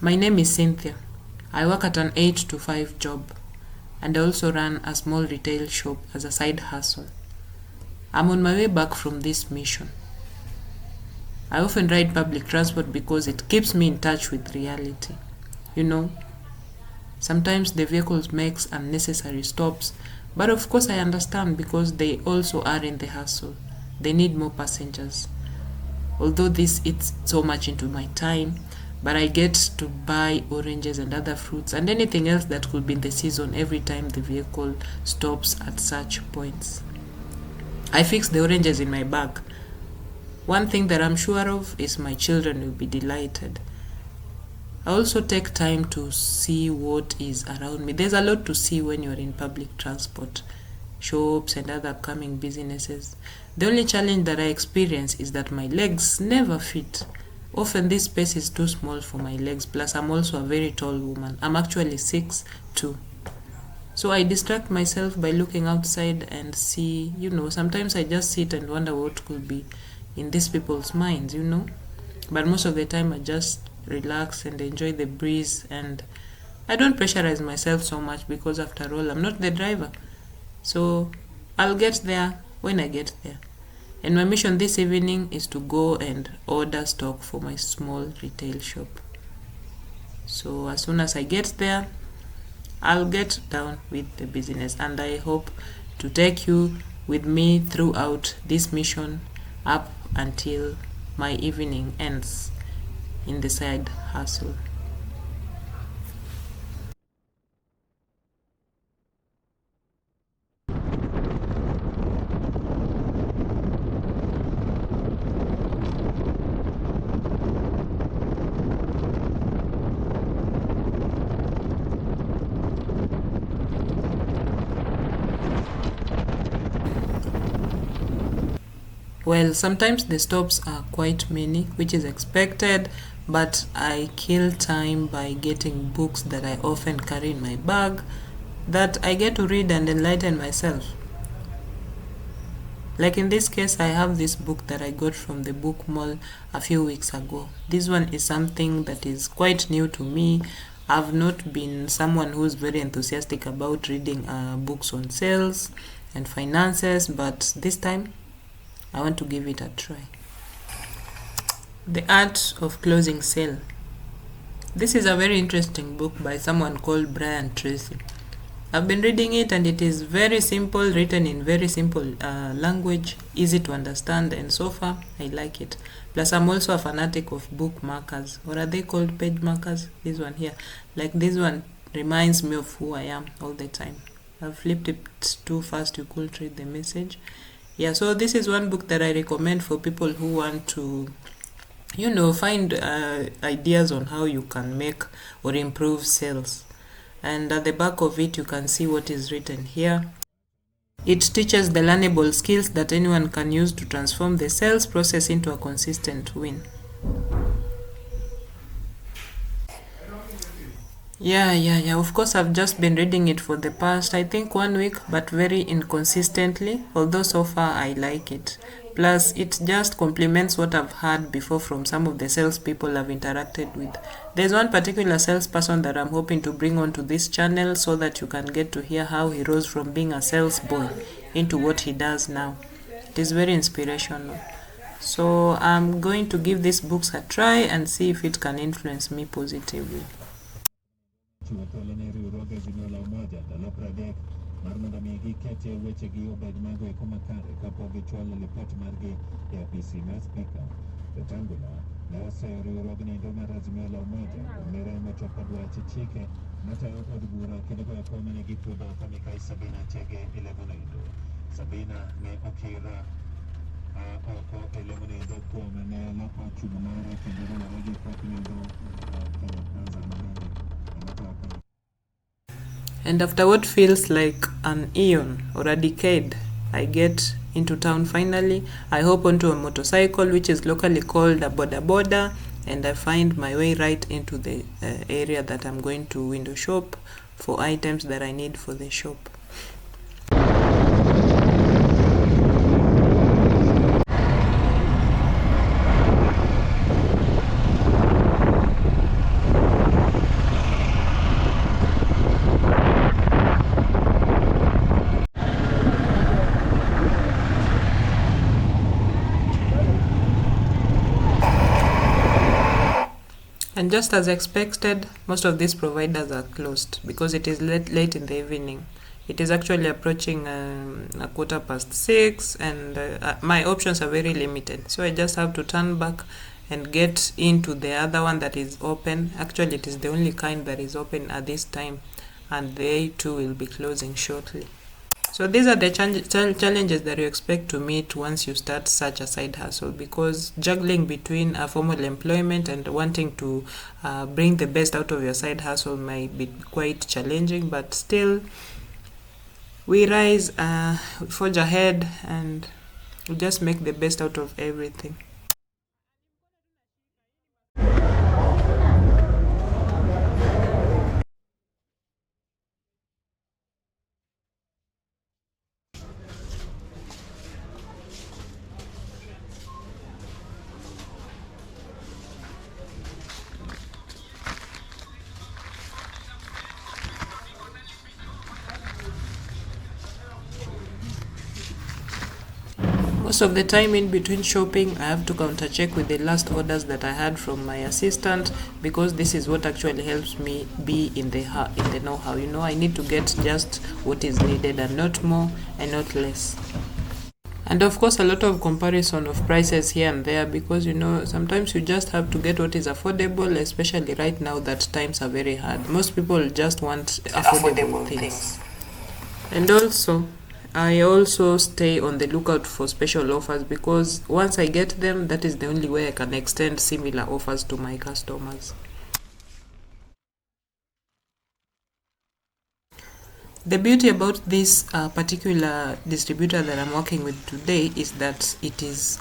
My name is Cynthia. I work at an 8 to 5 job, and I also run a small retail shop as a side hustle. I'm on my way back from this mission. I often ride public transport because it keeps me in touch with reality. You know, sometimes the vehicles makes unnecessary stops, but of course I understand because they also are in the hustle. They need more passengers. Although this eats so much into my time, but I get to buy oranges and other fruits and anything else that could be in the season every time the vehicle stops at such points. I fix the oranges in my bag. One thing that I'm sure of is my children will be delighted. I also take time to see what is around me. There's a lot to see when you're in public transport, shops and other upcoming businesses. The only challenge that I experience is that my legs never fit. Often this space is too small for my legs, plus I'm also a very tall woman. I'm actually 6'2". So I distract myself by looking outside and see, sometimes I just sit and wonder what could be in these people's minds. But most of the time I just relax and enjoy the breeze, and I don't pressurize myself so much because after all I'm not the driver. So I'll get there when I get there. And my mission this evening is to go and order stock for my small retail shop. So as soon as I get there, I'll get down with the business, and I hope to take you with me throughout this mission up until my evening ends in the side hustle. Well, sometimes the stops are quite many, which is expected, but I kill time by getting books that I often carry in my bag that I get to read and enlighten myself. Like in this case, I have this book that I got from the book mall a few weeks ago. This one is something that is quite new to me. I've not been someone who's very enthusiastic about reading books on sales and finances, but this time I want to give it a try. The Art of Closing Sale. This is a very interesting book by someone called Brian Tracy. I've been reading it, and it is very simple, written in very simple language, easy to understand, and so far I like it. Plus I'm also a fanatic of book markers, or are they called page markers? This one here. Like this one reminds me of who I am all the time. I've flipped it too fast, you could read the message. Yeah, so this is one book that I recommend for people who want to, find ideas on how you can make or improve sales. And at the back of it, you can see what is written here. It teaches the learnable skills that anyone can use to transform the sales process into a consistent win. Yeah. Of course, I've just been reading it for the past, I think, 1 week, but very inconsistently, although so far I like it. Plus, it just complements what I've heard before from some of the salespeople I've interacted with. There's one particular salesperson that I'm hoping to bring onto this channel so that you can get to hear how he rose from being a sales boy into what he does now. It is very inspirational. So I'm going to give these books a try and see if it can influence me positively. mar mondo mi giketie wechegi obed mago eko makare kapok gichwalo lipot margi e apisi mar spika. Wetangula ne oseyo riwruogni mar Azimio la Umoja omere mochopo dwach chike matayo od bura kendo goyo kom ne gipudho Kamikai Sabina Chege e lemono. Sabina ne okira oko e lemono kuom ne loko chudo mare kendo riwore gi kwaknigo And after what feels like an eon or a decade, I get into town finally. I hop onto a motorcycle, which is locally called a boda boda, and I find my way right into the area that I'm going to window shop for items that I need for the shop. And just as expected, most of these providers are closed because it is late in the evening. It is actually approaching a 6:15, and my options are very limited. So I just have to turn back and get into the other one that is open. Actually, it is the only kind that is open at this time, and they too will be closing shortly. So these are the challenges that you expect to meet once you start such a side hustle, because juggling between a formal employment and wanting to bring the best out of your side hustle might be quite challenging, but still we rise, we forge ahead, and we just make the best out of everything. Most of the time in between shopping, I have to counter check with the last orders that I had from my assistant, because this is what actually helps me be in the know-how. I need to get just what is needed and not more and not less. And of course, a lot of comparison of prices here and there, because sometimes you just have to get what is affordable, especially right now that times are very hard. Most people just want affordable things. And also, I also stay on the lookout for special offers, because once I get them, that is the only way I can extend similar offers to my customers. The beauty about this particular distributor that I'm working with today is that it is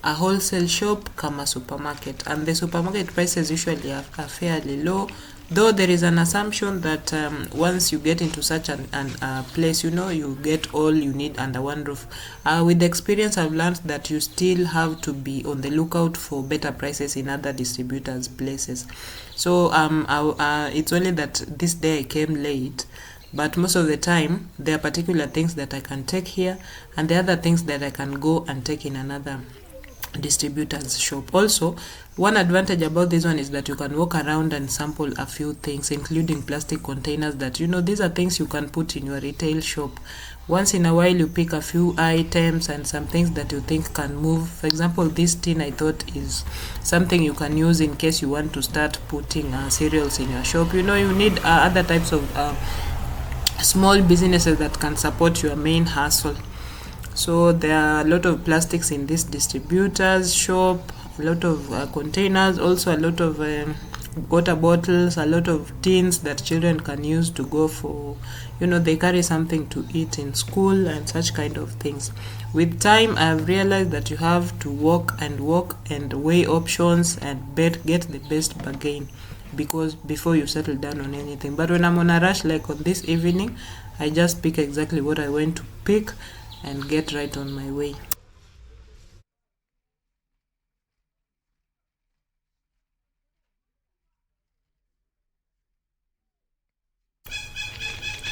a wholesale shop come a supermarket, and the supermarket prices usually are fairly low, though there is an assumption that once you get into such a place, you get all you need under one roof. With the experience, I've learned that you still have to be on the lookout for better prices in other distributors' places. So it's only that this day I came late, but most of the time there are particular things that I can take here, and the other things that I can go and take in another distributor's shop. Also, one advantage about this one is that you can walk around and sample a few things, including plastic containers that these are things you can put in your retail shop. Once in a while you pick a few items and some things that you think can move. For example, this tin I thought is something you can use in case you want to start putting cereals in your shop. You need other types of small businesses that can support your main hustle. So there are a lot of plastics in this distributor's shop, a lot of containers, also a lot of water bottles, a lot of tins that children can use to go for, they carry something to eat in school and such kind of things. With time, I've realized that you have to walk and weigh options and get the best bargain, because before you settle down on anything. But when I'm on a rush, like on this evening, I just pick exactly what I went to pick and get right on my way.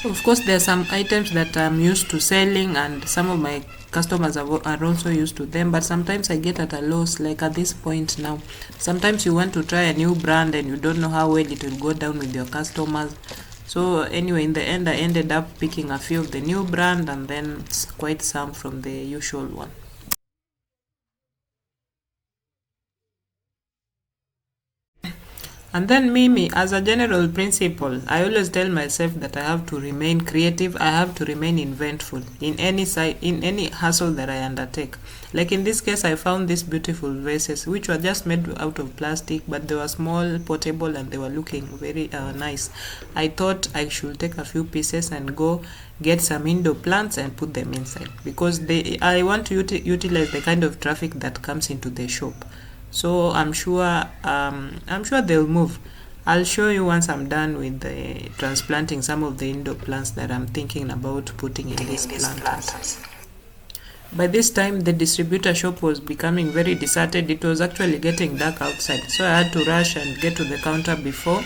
Of course, there are some items that I'm used to selling, and some of my customers are also used to them, but sometimes I get at a loss, like at this point now. Sometimes you want to try a new brand and you don't know how well it will go down with your customers. So anyway, in the end, I ended up picking a few of the new brand and then quite some from the usual one. And then Mimi, as a general principle, I always tell myself that I have to remain creative, I have to remain inventful in any hustle that I undertake. Like in this case, I found these beautiful vases, which were just made out of plastic, but they were small, portable, and they were looking very nice. I thought I should take a few pieces and go get some indoor plants and put them inside, because I want to utilize the kind of traffic that comes into the shop. So I'm sure they'll move. I'll show you once I'm done with the transplanting some of the indoor plants that I'm thinking about putting in these planters. By this time, the distributor shop was becoming very deserted. It was actually getting dark outside, so I had to rush and get to the counter before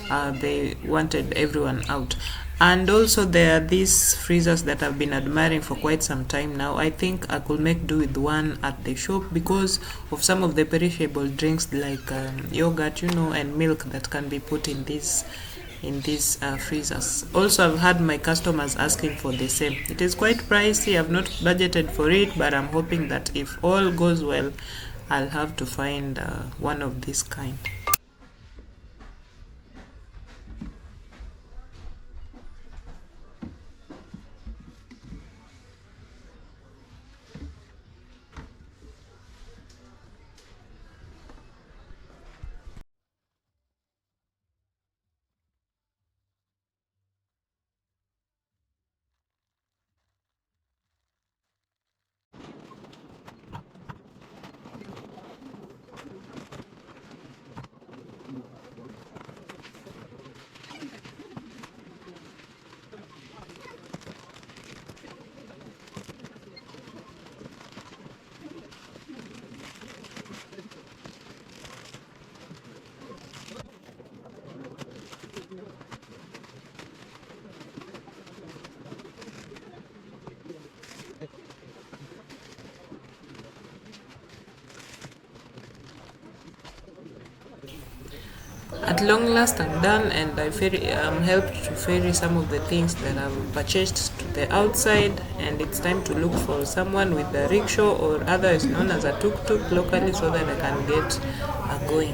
they wanted everyone out. And also there are these freezers that I've been admiring for quite some time now. I think I could make do with one at the shop because of some of the perishable drinks like yogurt, and milk that can be put in these freezers. Also, I've had my customers asking for the same. It is quite pricey. I've not budgeted for it, but I'm hoping that if all goes well, I'll have to find one of this kind. At long last, I'm done, and I'm helped to ferry some of the things that I've purchased to the outside, and it's time to look for someone with a rickshaw or otherwise known as a tuk-tuk locally so that I can get going.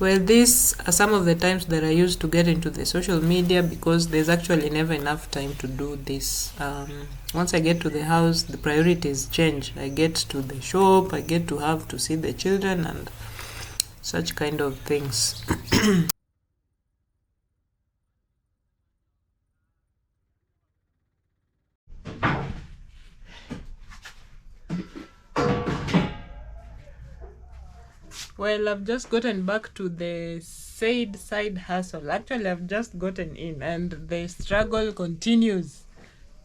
Well, these are some of the times that I use to get into the social media because there's actually never enough time to do this. Once I get to the house, the priorities change. I get to the shop, I get to have to see the children and such kind of things. Well, I've just gotten back to the said side hustle. Actually, I've just gotten in and the struggle continues.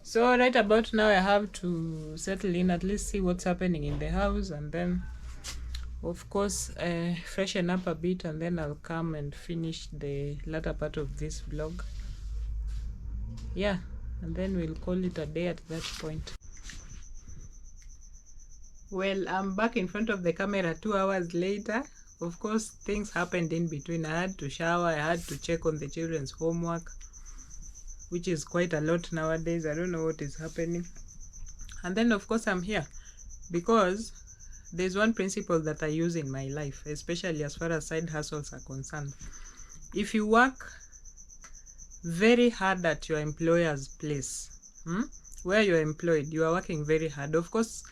So right about now, I have to settle in, at least see what's happening in the house, and then, of course, freshen up a bit, and then I'll come and finish the latter part of this vlog. Yeah, and then we'll call it a day at that point. Well, I'm back in front of the camera 2 hours later. Of course, things happened in between. I had to shower, I had to check on the children's homework, which is quite a lot nowadays. I don't know what is happening. And then, of course, I'm here because there's one principle that I use in my life, especially as far as side hustles are concerned. If you work very hard at your employer's place, where you're employed, you are working very hard. Of course,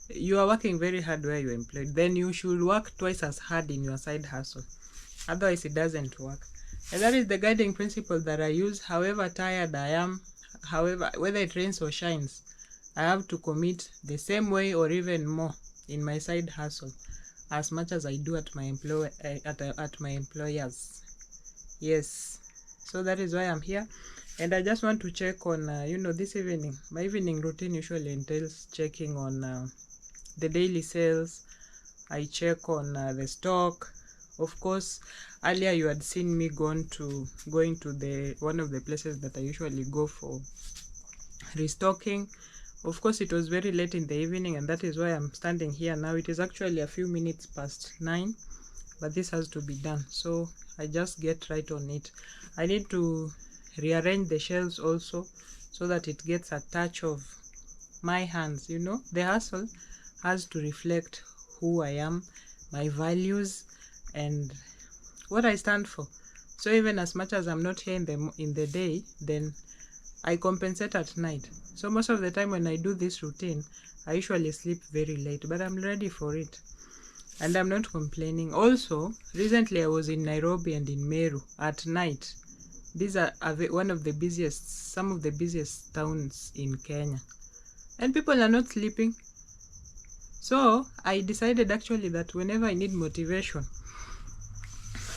you are working very hard where you're employed. Then you should work twice as hard in your side hustle. Otherwise, it doesn't work. And that is the guiding principle that I use. However tired I am, however, whether it rains or shines, I have to commit the same way or even more in my side hustle as much as I do at my employers. Yes, so that is why I'm here. And I just want to check on this evening. My evening routine usually entails checking on the daily sales. I check on the stock. Of course, earlier you had seen me going to the one of the places that I usually go for restocking. Of course, it was very late in the evening, and that is why I'm standing here now. It is actually a few minutes past 9, but this has to be done, so I just get right on it. I need to rearrange the shelves also so that it gets a touch of my hands. The hustle has to reflect who I am, my values, and what I stand for. So even as much as I'm not here in the day, then I compensate at night. So most of the time when I do this routine, I usually sleep very late, but I'm ready for it. And I'm not complaining. Also, recently I was in Nairobi and in Meru at night. These are one of the busiest, some of the busiest towns in Kenya, and people are not sleeping. So I decided actually that whenever I need motivation,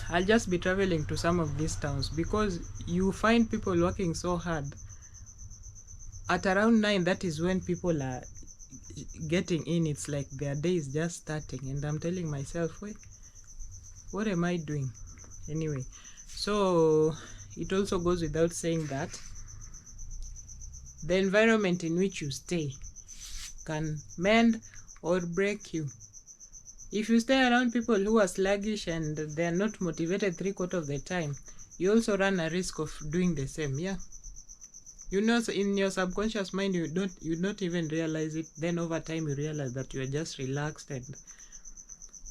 I'll just be traveling to some of these towns, because you find people working so hard. At around 9, that is when people are getting in. It's like their day is just starting, and I'm telling myself, wait, what am I doing? Anyway, so it also goes without saying that the environment in which you stay can mend or break you. If you stay around people who are sluggish and they are not motivated 3/4 of the time, you also run a risk of doing the same. Yeah, you know, so in your subconscious mind, you don't even realize it. Then over time you realize that you are just relaxed. And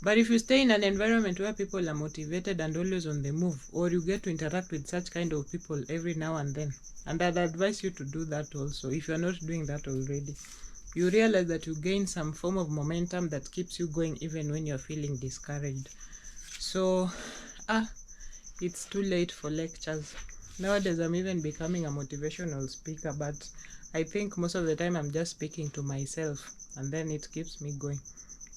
but if you stay in an environment where people are motivated and always on the move, or you get to interact with such kind of people every now and then, and I'd advise you to do that also if you're not doing that already, you realize that you gain some form of momentum that keeps you going even when you're feeling discouraged. So it's too late for lectures. Nowadays I'm even becoming a motivational speaker, but I think most of the time I'm just speaking to myself, and then it keeps me going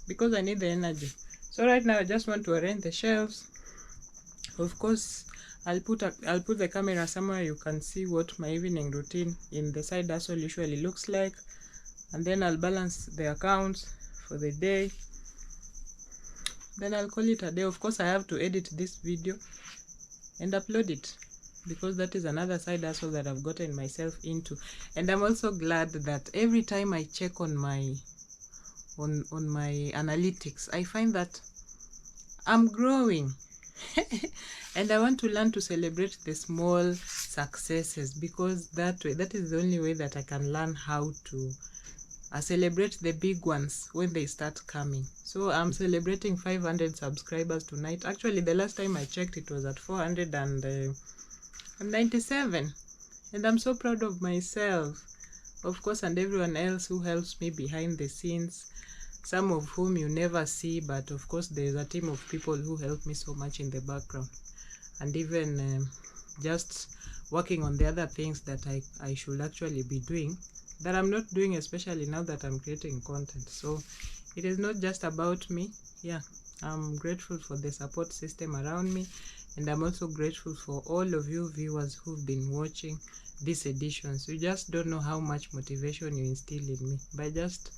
because I need the energy. So right now I just want to arrange the shelves. Of course, I'll put the camera somewhere you can see what my evening routine in the side hustle usually looks like, and then I'll balance the accounts for the day. Then I'll call it a day. Of course, I have to edit this video and upload it, because that is another side hustle that I've gotten myself into. And I'm also glad that every time I check on my analytics, I find that I'm growing. And I want to learn to celebrate the small successes, because that is the only way that I can learn how to celebrate the big ones when they start coming. So I'm celebrating 500 subscribers tonight. Actually, the last time I checked, it was at 497, and I'm so proud of myself, of course, and everyone else who helps me behind the scenes, some of whom you never see, but of course there's a team of people who help me so much in the background, and even just working on the other things that I should actually be doing that I'm not doing, especially now that I'm creating content. So it is not just about me. Yeah, I'm grateful for the support system around me, and I'm also grateful for all of you viewers who've been watching these editions. You just don't know how much motivation you instill in me by just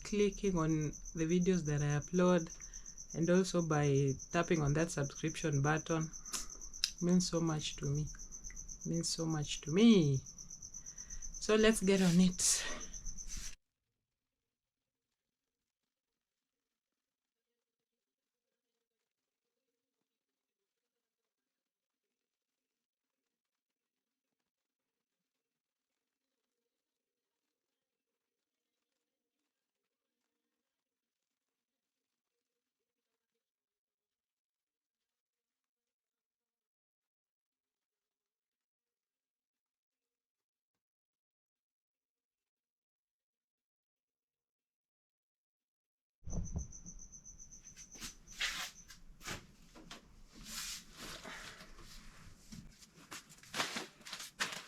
clicking on the videos that I upload, and also by tapping on that subscription button. Means so much to me. Means so much to me. So let's get on it.